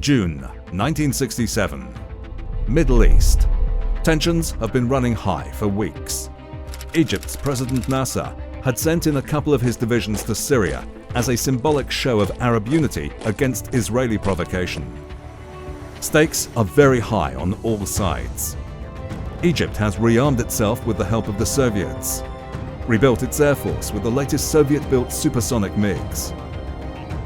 June 1967. Middle East. Tensions have been running high for weeks. Egypt's President Nasser had sent in a couple of his divisions to Syria as a symbolic show of Arab unity against Israeli provocation. Stakes are very high on all sides. Egypt has rearmed itself with the help of the Soviets, rebuilt its air force with the latest Soviet-built supersonic MiGs.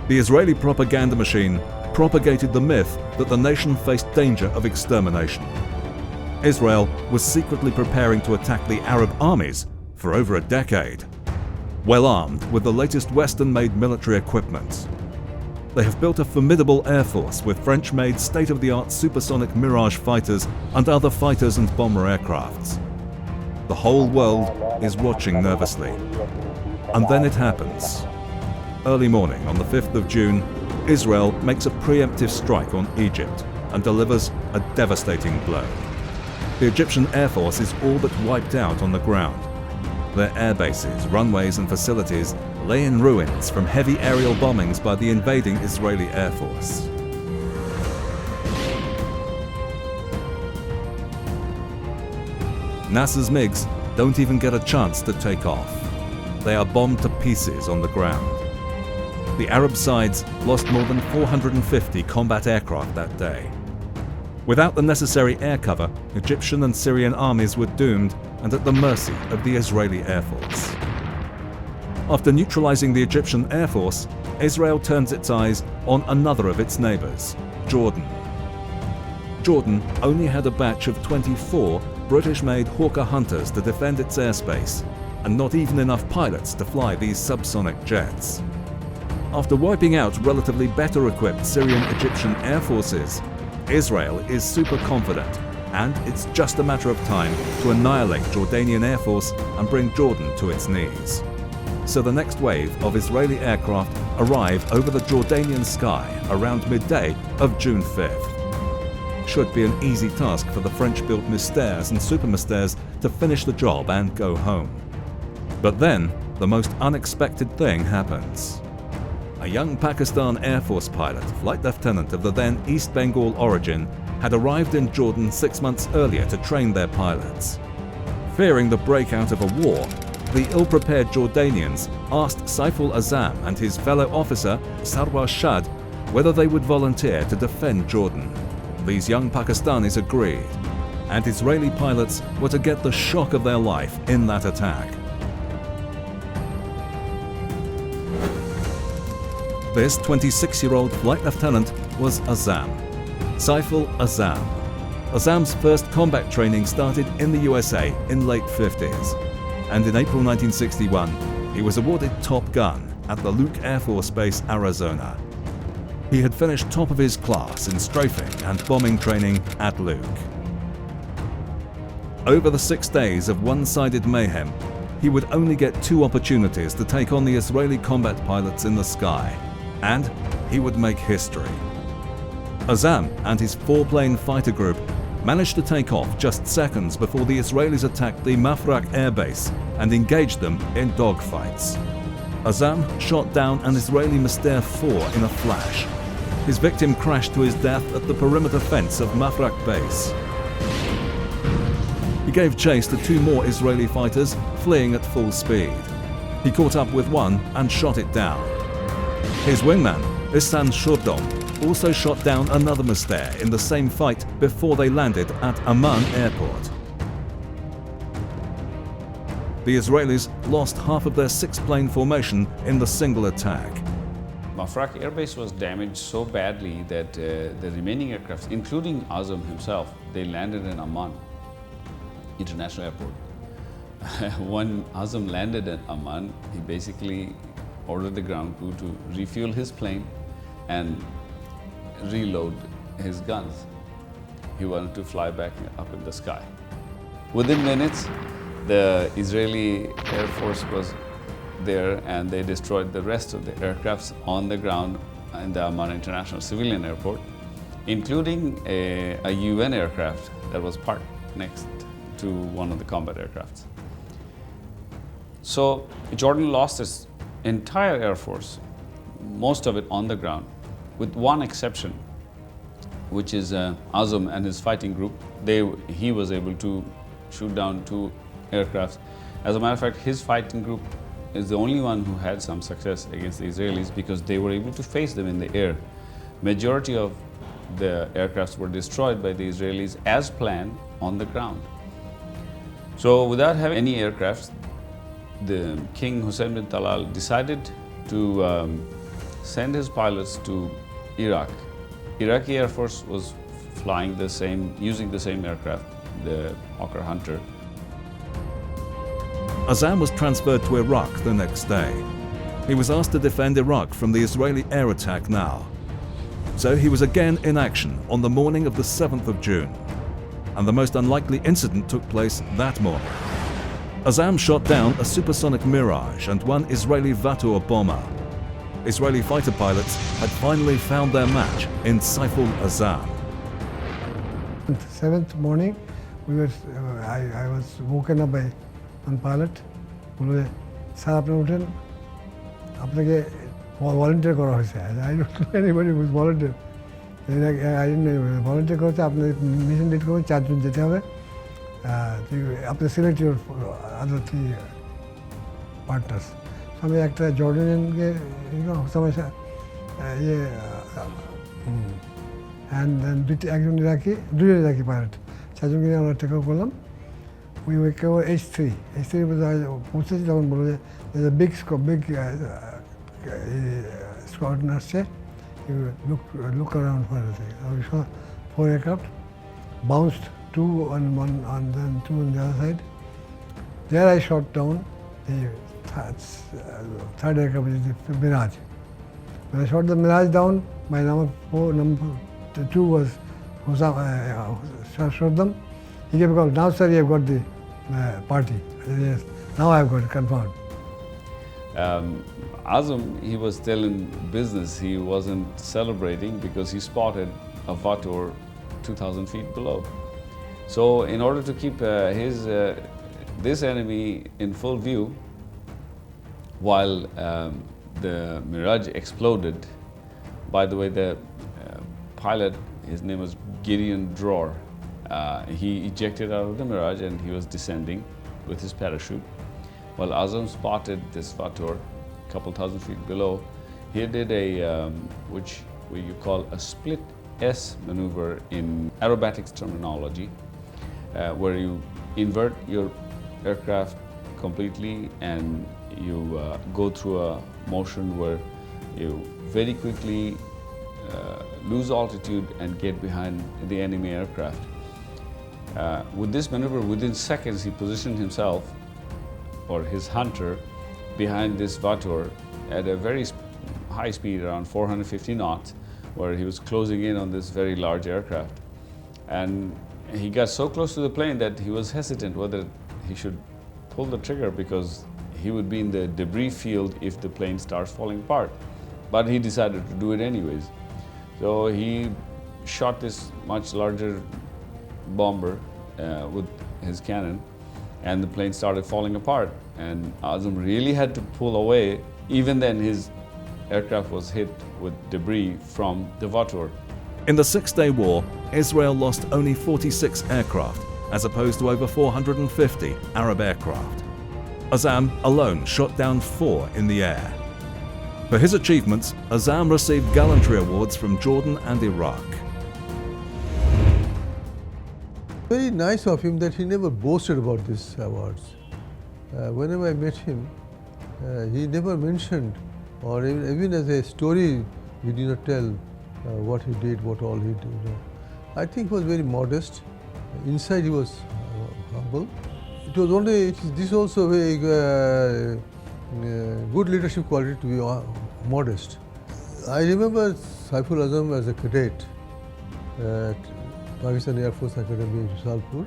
The Israeli propaganda machine propagated the myth that the nation faced danger of extermination. Israel was secretly preparing to attack the Arab armies for over a decade, well armed with the latest Western-made military equipment. They have built a formidable air force with French-made state-of-the-art supersonic Mirage fighters and other fighters and bomber aircrafts. The whole world is watching nervously. And then it happens. Early morning on the 5th of June, Israel makes a preemptive strike on Egypt and delivers a devastating blow. The Egyptian Air Force is all but wiped out on the ground. Their air bases, runways and facilities lay in ruins from heavy aerial bombings by the invading Israeli Air Force. Nasser's MiGs don't even get a chance to take off. They are bombed to pieces on the ground. The Arab sides lost more than 450 combat aircraft that day. Without the necessary air cover, Egyptian and Syrian armies were doomed and at the mercy of the Israeli Air Force. After neutralizing the Egyptian Air Force, Israel turns its eyes on another of its neighbors, Jordan. Jordan only had a batch of 24 British-made Hawker Hunters to defend its airspace, and not even enough pilots to fly these subsonic jets. After wiping out relatively better-equipped Syrian-Egyptian air forces, Israel is super confident, and it's just a matter of time to annihilate Jordanian Air Force and bring Jordan to its knees. So the next wave of Israeli aircraft arrive over the Jordanian sky around midday of June 5th. Should be an easy task for the French-built Mystères and Super Mystères to finish the job and go home. But then, the most unexpected thing happens. A young Pakistan Air Force pilot, flight lieutenant of the then East Bengal origin, had arrived in Jordan 6 months earlier to train their pilots. Fearing the breakout of a war, the ill-prepared Jordanians asked Saiful Azam and his fellow officer, Sarwar Shad, whether they would volunteer to defend Jordan. These young Pakistanis agreed, and Israeli pilots were to get the shock of their life in that attack. This 26-year-old flight lieutenant was Azam, Saiful Azam. Azam's first combat training started in the USA in late 50s, and in April 1961, he was awarded Top Gun at the Luke Air Force Base, Arizona. He had finished top of his class in strafing and bombing training at Luke. Over the 6 days of one-sided mayhem, he would only get 2 opportunities to take on the Israeli combat pilots in the sky, and he would make history. Azam and his 4-plane fighter group managed to take off just seconds before the Israelis attacked the Mafraq air base and engaged them in dogfights. Azam shot down an Israeli Mystère 4 in a flash. His victim crashed to his death at the perimeter fence of Mafraq base. He gave chase to 2 more Israeli fighters fleeing at full speed. He caught up with one and shot it down. His wingman, Ihsan Shurdom, also shot down another Mystère in the same fight before they landed at Amman airport. The Israelis lost half of their 6-plane formation in the single attack. Mafraq Air Base was damaged so badly that the remaining aircraft, including Azam himself, they landed in Amman International Airport. When Azam landed in Amman, he basically ordered the ground crew to refuel his plane and reload his guns. He wanted to fly back up in the sky. Within minutes, the Israeli Air Force was there and they destroyed the rest of the aircrafts on the ground in the Amman International Civilian Airport, including a UN aircraft that was parked next to one of the combat aircrafts. So Jordan lost its entire Air Force, most of it on the ground, with one exception. which is Azam and his fighting group, he was able to shoot down 2 aircrafts. As a matter of fact, his fighting group is the only one who had some success against the Israelis because they were able to face them in the air. Majority of the aircrafts were destroyed by the Israelis as planned on the ground. So without having any aircrafts, the King Hussein bin Talal decided to send his pilots to Iraq. Iraqi Air Force was flying using the same aircraft, the Hawker Hunter. Azam was transferred to Iraq the next day. He was asked to defend Iraq from the Israeli air attack now. So he was again in action on the morning of the 7th of June. And the most unlikely incident took place that morning. Azam shot down a supersonic Mirage and 1 Israeli Vator bomber. Israeli fighter pilots had finally found their match in Saiful Azam. On the 7th morning, I was woken up by one pilot. বলল sir আপনি উঠেন, আপনাকে volunteer করা হয়েছে। I don't know anybody who was volunteer. I didn't know volunteer করতে আপনার mission lead করবে 4 জন যেতে হবে। আপনি সিলেক্ট ইউর আদার 3 পার্টনার্স। আমি একটা জর্ডানিয়ানকে সমস্যা একজন দুজন ইরাকি পাইলট 4 জনকে নিয়ে আমরা টেক অফ করলাম। We were cover H3 পৌঁছেছি তখন বললো যে বিগ স্কোয়াড্রন আসছে, look around for everything. We saw 4 aircraft, bounced 2 on one and then 2 on the other side. There I shot down the third aircraft, which is the Mirage. When I shot the Mirage down, my number 2 was shot them. He gave a call, now sir, you have got the party. I said, yes, now I have got it confirmed. Azam, he was still in business. He wasn't celebrating because he spotted a Vator 2,000 feet below. So in order to keep this enemy in full view, while the Mirage exploded, by the way, the pilot, his name was Gideon Dror, he ejected out of the Mirage and he was descending with his parachute. While Azam spotted this Vator a couple thousand feet below, he did which you call a split S maneuver in aerobatics terminology, where you invert your aircraft completely and you go through a motion where you very quickly lose altitude and get behind the enemy aircraft. With this maneuver, within seconds, he positioned himself or his Hunter behind this Vator at a very high speed, around 450 knots, where he was closing in on this very large aircraft. And he got so close to the plane that he was hesitant whether he should pull the trigger because he would be in the debris field if the plane starts falling apart. But he decided to do it anyways. So he shot this much larger bomber with his cannon, and the plane started falling apart. And Azam really had to pull away. Even then, his aircraft was hit with debris from the Vator. In the Six-Day War, Israel lost only 46 aircraft, as opposed to over 450 Arab aircraft. Azam alone shot down 4 in the air. For his achievements, Azam received gallantry awards from Jordan and Iraq. Very nice of him that he never boasted about these awards. Whenever I met him, he never mentioned, or even as a story, he did not tell what he did, what all he did. I think he was very modest. Inside he was humble. It was only, this also a very good leadership quality to be modest. I remember Saiful Azam as a cadet at Pakistan Air Force Academy in Salpur,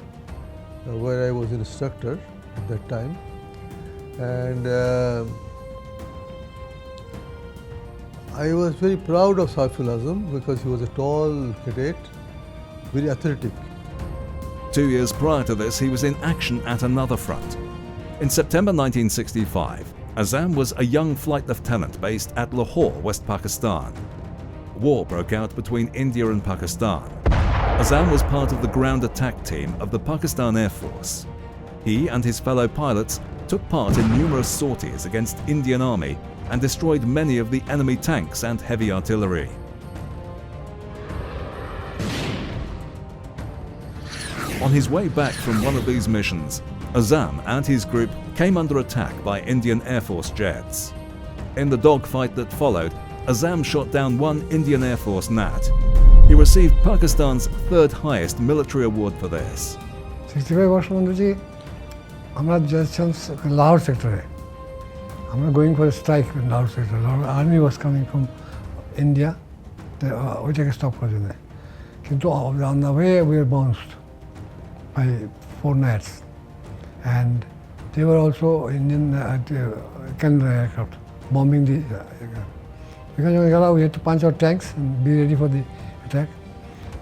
where I was an instructor at that time. And I was very proud of Saiful Azam because he was a tall cadet, very athletic. 2 years prior to this, he was in action at another front. In September 1965, Azam was a young flight lieutenant based at Lahore, West Pakistan. War broke out between India and Pakistan. Azam was part of the ground attack team of the Pakistan Air Force. He and his fellow pilots took part in numerous sorties against Indian Army and destroyed many of the enemy tanks and heavy artillery. On his way back from one of these missions, Azam and his group came under attack by Indian Air Force jets. In the dogfight that followed, Azam shot down one Indian Air Force Nat. He received Pakistan's third highest military award for this. 65 বছর বন্ধুজি আমরা যাচ্ছিলাম লাহোর সেক্টরে আমরা going for strike Lahore sector army was coming from India ওইটাকে stop করার জন্য কিন্তু on the way we are bounced by 4 nats and they were also Indian Canada aircraft bombing the aircraft. Because we had to punch our tanks and be ready for the attack.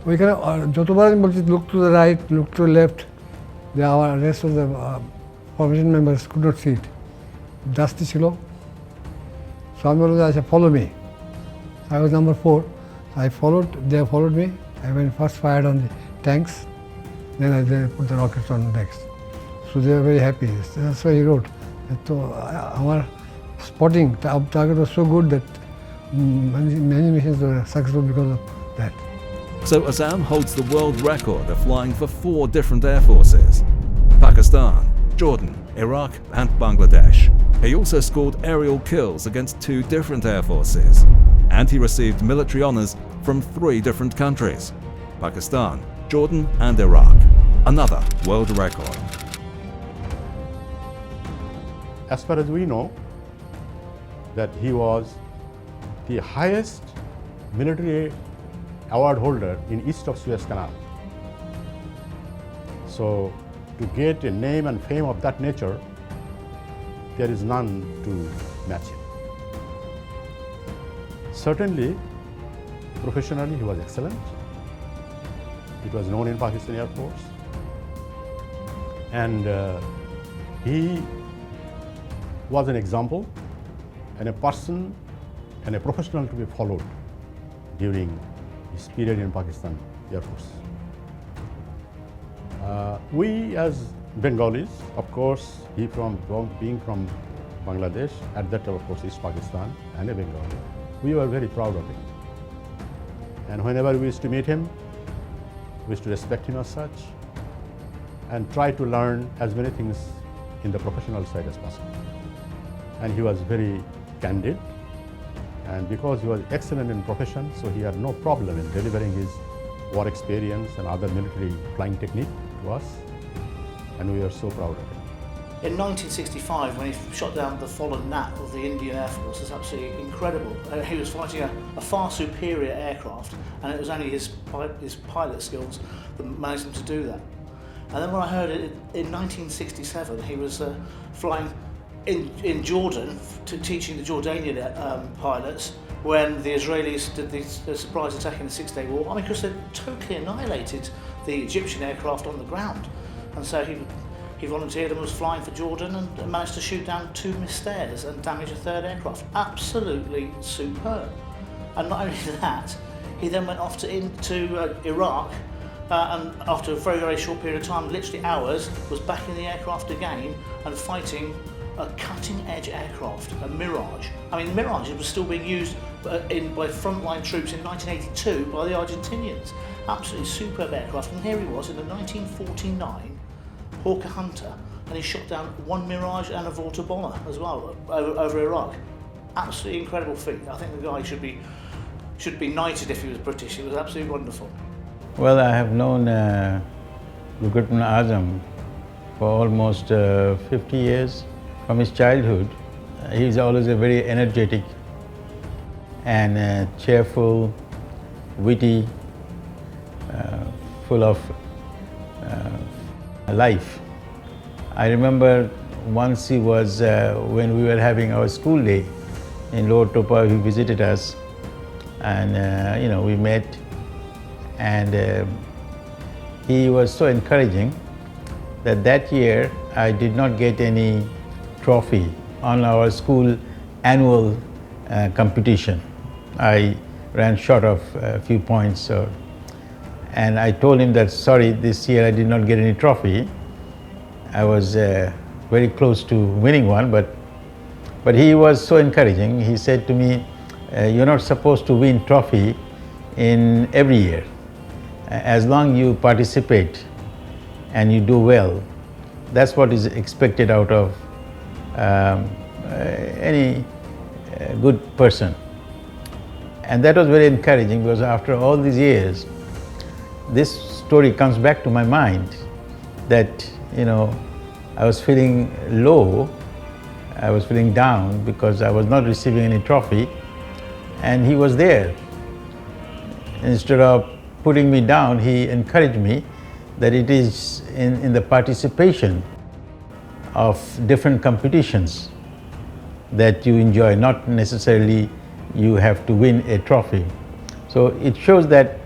ওইখানে যতবার আমি বলছি look to the right, look to the left, our rest of the formation members could not see it. Dusty ছিল, so আমি বললাম আচ্ছা follow me. I was number 4, so I followed, they followed me. I went first fired on the tanks, then I put the rockets on next. So they were very happy. That's why he wrote. So our spotting target was so good that many missions were successful because of that. So Azam holds the world record of flying for 4 different air forces: Pakistan, Jordan, Iraq and Bangladesh. He also scored aerial kills against 2 different air forces. And he received military honours from 3 different countries: Pakistan, Jordan and Iraq. Another world record. As far as we know, that he was the highest military award holder in east of Suez Canal. So to get a name and fame of that nature, there is none to match him. Certainly, professionally he was excellent. It was known in Pakistan Air Force. And he was an example and a person and a professional to be followed during his period in Pakistan Air Force. We as Bengalis, of course, being from Bangladesh, at that time of course East Pakistan and a Bengali, we were very proud of him. And whenever we used to meet him, we used to respect him as such and try to learn as many things in the professional side as possible. And he was very candid, and because he was excellent in profession, so he had no problem in delivering his war experience and other military flying technique to us, and we are so proud of him. In 1965, when he shot down the fallen Nat of the Indian Air Force, it's absolutely incredible. He was fighting a far superior aircraft, and it was only his pilot skills that managed him to do that. And then when I heard it in 1967, he was flying in Jordan, teaching the Jordanian pilots when the Israelis did the surprise attack in the 6-day war. I mean, because they totally annihilated the Egyptian aircraft on the ground. And so he volunteered and was flying for Jordan and managed to shoot down 2 Mysteres and damage a 3rd aircraft. Absolutely superb. And not only that, he then went off into Iraq and after a very, very short period of time, literally hours, was back in the aircraft again and fighting a cutting-edge aircraft, a Mirage. I mean, Mirage was still being used by frontline troops in 1982 by the Argentinians. Absolutely superb aircraft. And here he was in a 1949 Hawker Hunter, and he shot down 1 Mirage and a Volta bomber as well over Iraq. Absolutely incredible feat. I think the guy should be knighted if he was British. It was absolutely wonderful. Well, I have known Lieutenant Azam for almost 50 years. From his childhood, he's always a very energetic and cheerful, witty, full of life. I remember once he was, when we were having our school day in Lower Topa, he visited us and we met, and he was so encouraging that year I did not get any trophy on our school annual competition. I ran short of a few points, And I told him that, sorry, this year I did not get any trophy. I was very close to winning one, but he was so encouraging. He said to me, you're not supposed to win trophy in every year. As long you participate and you do well, that's what is expected out of any good person. And that was very encouraging, because after all these years, this story comes back to my mind that, I was feeling low, I was feeling down because I was not receiving any trophy, and he was there. Instead of putting me down, he encouraged me that it is in the participation of different competitions that you enjoy, not necessarily you have to win a trophy. So it shows that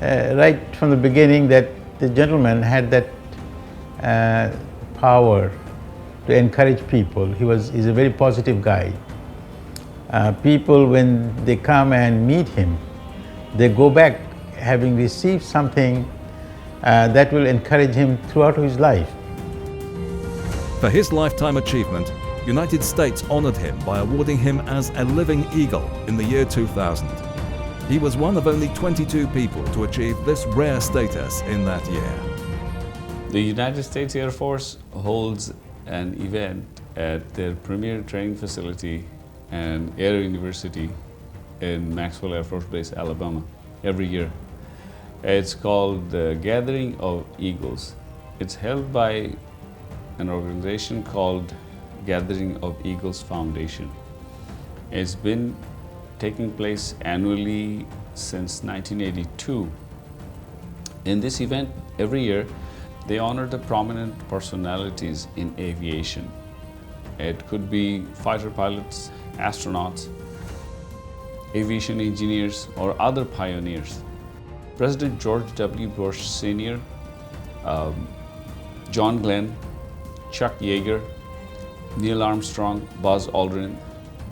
right from the beginning that the gentleman had that power to encourage people. He's a very positive guy. People, when they come and meet him, they go back having received something that will encourage him throughout his life. For his lifetime achievement, United States honored him by awarding him as a living eagle in the year 2000. He was one of only 22 people to achieve this rare status in that year. The United States Air Force holds an event at their premier training facility and Air University in Maxwell Air Force Base, Alabama, every year. It's called the Gathering of Eagles. It's held by an organization called Gathering of Eagles Foundation. It's been taking place annually since 1982. In this event, every year, they honor the prominent personalities in aviation. It could be fighter pilots, astronauts, aviation engineers, or other pioneers. President George W. Bush Sr., John Glenn, Chuck Yeager, Neil Armstrong, Buzz Aldrin,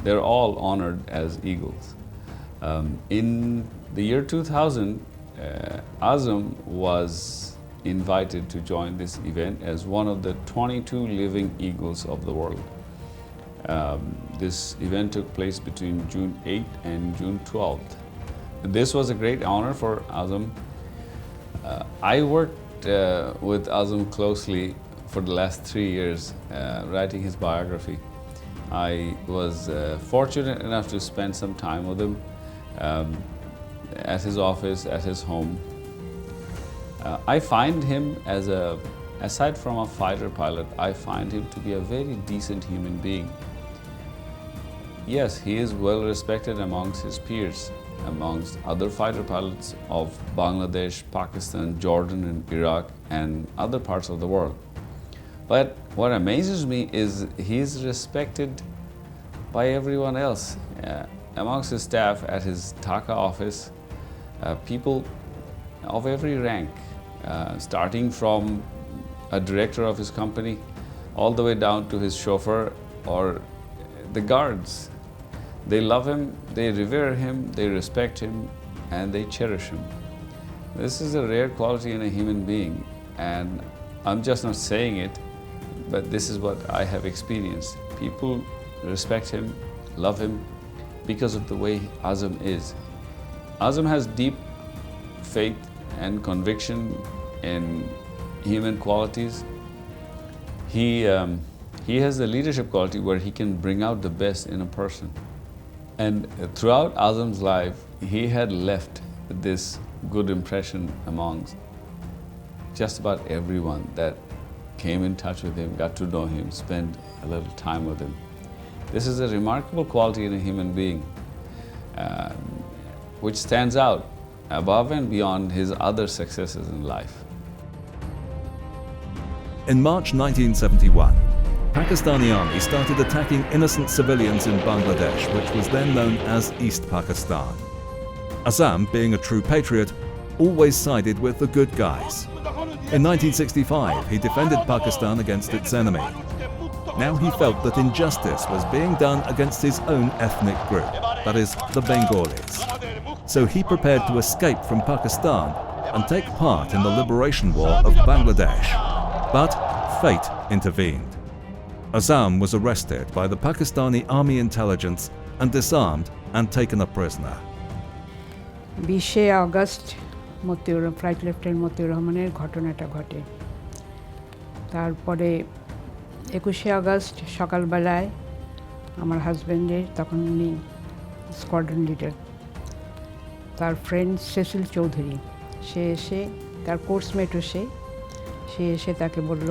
they're all honored as Eagles. In the year 2000, Azam was invited to join this event as one of the 22 living Eagles of the world. This event took place between June 8th and June 12th. This was a great honor for Azam. I worked with Azam closely for the last 3 years, writing his biography. I was fortunate enough to spend some time with him at his office, at his home. I find him aside from a fighter pilot, I find him to be a very decent human being. Yes, he is well respected amongst his peers, amongst other fighter pilots of Bangladesh, Pakistan, Jordan, and Iraq, and other parts of the world. But what amazes me is he is respected by everyone else. Amongst his staff at his Dhaka office, people of every rank, starting from a director of his company all the way down to his chauffeur or the guards. They love him, they revere him, they respect him, and they cherish him. This is a rare quality in a human being, and I'm just not saying it, but this is what I have experienced. People respect him, love him, because of the way Azam is. Azam has deep faith and conviction in human qualities. He has the leadership quality where he can bring out the best in a person. And throughout Azam's life, he had left this good impression amongst just about everyone that came in touch with him, got to know him, spent a little time with him. This is a remarkable quality in a human being, which stands out above and beyond his other successes in life. In March 1971, Pakistani army started attacking innocent civilians in Bangladesh, which was then known as East Pakistan. Azam, being a true patriot, always sided with the good guys. In 1965, he defended Pakistan against its enemy. Now he felt that injustice was being done against his own ethnic group, that is, the Bengalis. So he prepared to escape from Pakistan and take part in the liberation war of Bangladesh. But fate intervened. Azam was arrested by the Pakistani Army intelligence and disarmed and taken a prisoner. 20 August flight lieutenant Matiur রহমানের ঘটনাটা ঘটে। তারপরে 21 August সকালবেলায় আমার হাজব্যান্ডের, তখন উনি squadron leader, তার ফ্রেন্ড সেসিল চৌধুরী, সে এসে, তার কোর্সমেটও সে এসে তাকে বলল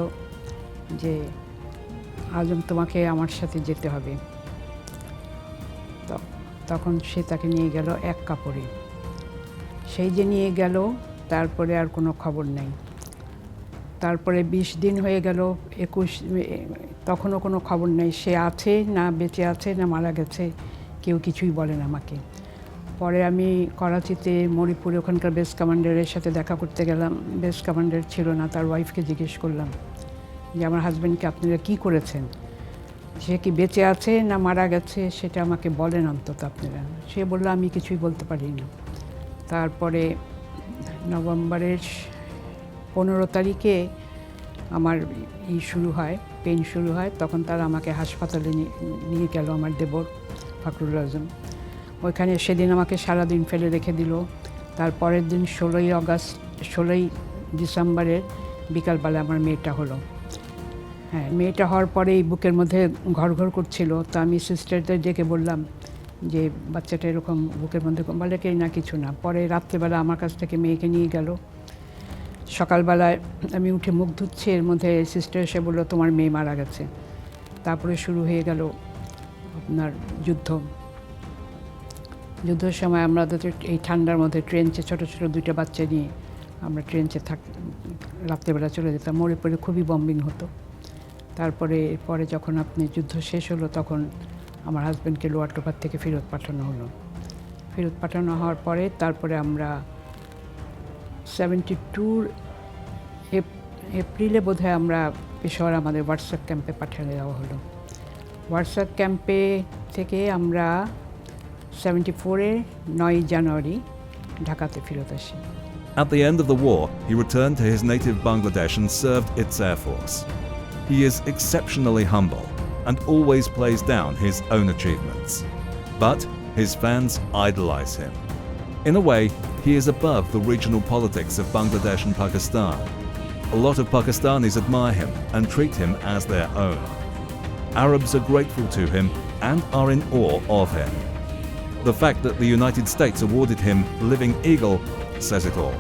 যে আজম তোমাকে আমার সাথে যেতে হবে। তখন সে তাকে নিয়ে গেল এক কাপড়ে। সেই যে নিয়ে গেল, তারপরে আর কোনো খবর নেই। তারপরে 20 দিন হয়ে গেল, 21, তখনও কোনো খবর নেই। সে আছে না বেঁচে আছে না মারা গেছে, কেউ কিছুই বলে না আমাকে। পরে আমি করাচিতে মরিপুরে ওখানকার বেস কমান্ডারের সাথে দেখা করতে গেলাম। বেস কমান্ডার ছিল না, তার ওয়াইফকে জিজ্ঞেস করলাম যে আমার হাজব্যান্ডকে আপনারা কী করেছেন, সে কি বেঁচে আছে না মারা গেছে সেটা আমাকে বলেন অন্তত আপনারা। সে বলল আমি কিছুই বলতে পারি না। তারপরে নভেম্বরের 15 তারিখে আমার শুরু হয়, পেইন শুরু হয়। তখন তারা আমাকে হাসপাতালে নিয়ে গেল, আমার দেবর ফাকরুল আজম। ওইখানে সেদিন আমাকে সারাদিন ফেলে রেখে দিল। তারপরের দিন 16 ডিসেম্বরের বিকালবেলা আমার মেয়েটা হলো। হ্যাঁ, মেয়েটা হওয়ার পরে এই বুকের মধ্যে ঘর করছিল। তো আমি সিস্টারদের ডেকে বললাম যে বাচ্চাটা এরকম বুকের মধ্যে, বলে কি না কিছু না। পরে রাত্রেবেলা আমার কাছ থেকে মেয়েকে নিয়ে গেল। সকালবেলায় আমি উঠে মুখ ধুচ্ছি, এর মধ্যে সিস্টার এসে বললো তোমার মেয়ে মারা গেছে। তারপরে শুরু হয়ে গেল আপনার যুদ্ধের সময় আমরা এই ঠান্ডার মধ্যে ট্রেনচে ছোটো ছোটো 2টা বাচ্চা নিয়ে আমরা ট্রেনচে রাত্রেবেলা চলে যেতাম। মরিপুরে খুবই বম্বিং হতো। পরে যখন আপনি যুদ্ধ শেষ হলো, তখন আমার হাজব্যান্ডকে লোয়ার টোপার থেকে ফেরত পাঠানো হলো। ফেরত পাঠানো হওয়ার পরে তারপরে আমরা 72 এপ্রিলে বোধহয় আমরা পেশোয়ার আমাদের হোয়াটসঅ্যাপ ক্যাম্পে পাঠিয়ে দেওয়া হলো। হোয়াটসঅ্যাপ ক্যাম্পে থেকে আমরা 74-এ 9 জানুয়ারি ঢাকাতে ফেরত আসি। At the end of the war, he returned to his native Bangladesh and served its Air Force. He is exceptionally humble and always plays down his own achievements. But his fans idolize him. In a way, he is above the regional politics of Bangladesh and Pakistan. A lot of Pakistanis admire him and treat him as their own. Arabs are grateful to him and are in awe of him. The fact that the United States awarded him Living Eagle says it all.